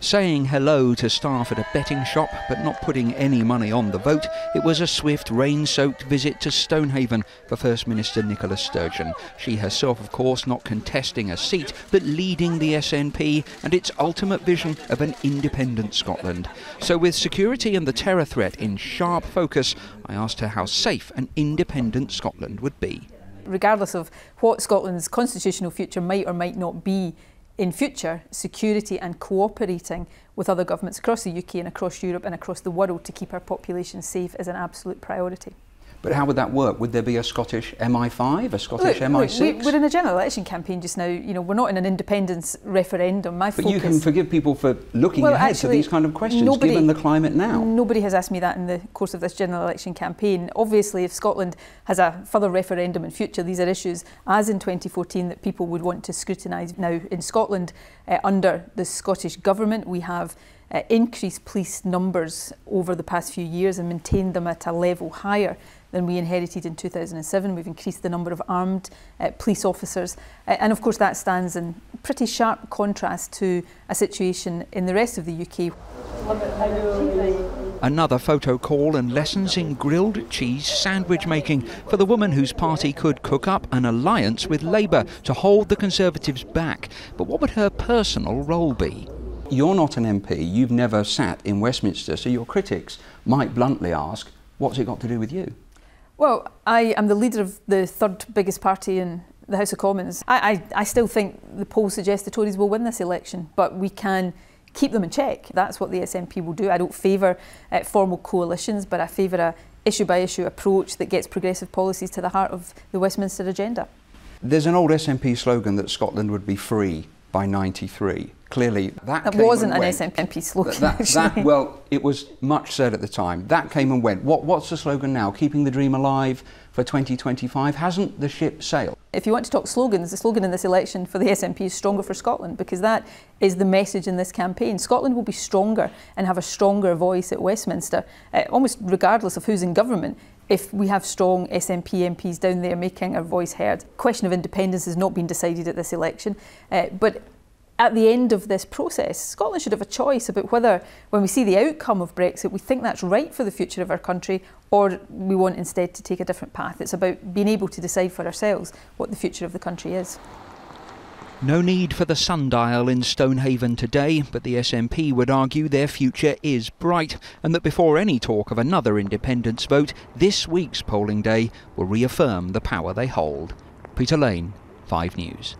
Saying hello to staff at a betting shop, but not putting any money on the vote, it was a swift, rain-soaked visit to Stonehaven for First Minister Nicola Sturgeon. She herself, of course, not contesting a seat, but leading the SNP and its ultimate vision of an independent Scotland. So with security and the terror threat in sharp focus, I asked her how safe an independent Scotland would be. Regardless of what Scotland's constitutional future might or might not be in future, security and cooperating with other governments across the UK and across Europe and across the world to keep our population safe is an absolute priority. But how would that work? Would there be a Scottish MI5, a Scottish MI6? We're in a general election campaign just now. You know, we're not in an independence referendum. But you can forgive people for looking ahead to these kind of questions, given the climate now. Nobody has asked me that in the course of this general election campaign. Obviously, if Scotland has a further referendum in future, these are issues, as in 2014, that people would want to scrutinise. Now, in Scotland, under the Scottish Government, we have increased police numbers over the past few years and maintained them at a level higher than we inherited in 2007. We've increased the number of armed police officers. And of course that stands in pretty sharp contrast to a situation in the rest of the UK. Another photo call and lessons in grilled cheese sandwich making for the woman whose party could cook up an alliance with Labour to hold the Conservatives back. But what would her personal role be? You're not an MP, you've never sat in Westminster, so your critics might bluntly ask, what's it got to do with you? Well, I am the leader of the third biggest party in the House of Commons. I still think the polls suggest the Tories will win this election, but we can keep them in check. That's what the SNP will do. I don't favour formal coalitions, but I favour a issue-by-issue approach that gets progressive policies to the heart of the Westminster agenda. There's an old SNP slogan that Scotland would be free by 93. Clearly, that wasn't an SNP slogan. Well, it was much said at the time. That came and went. What's the slogan now? Keeping the dream alive for 2025? Hasn't the ship sailed? If you want to talk slogans, the slogan in this election for the SNP is Stronger for Scotland, because that is the message in this campaign. Scotland will be stronger and have a stronger voice at Westminster, almost regardless of who's in government, if we have strong SNP MPs down there making our voice heard. The question of independence has not been decided at this election, but at the end of this process, Scotland should have a choice about whether, when we see the outcome of Brexit, we think that's right for the future of our country, or we want instead to take a different path. It's about being able to decide for ourselves what the future of the country is. No need for the sundial in Stonehaven today, but the SNP would argue their future is bright, and that before any talk of another independence vote, this week's polling day will reaffirm the power they hold. Peter Lane, 5 News.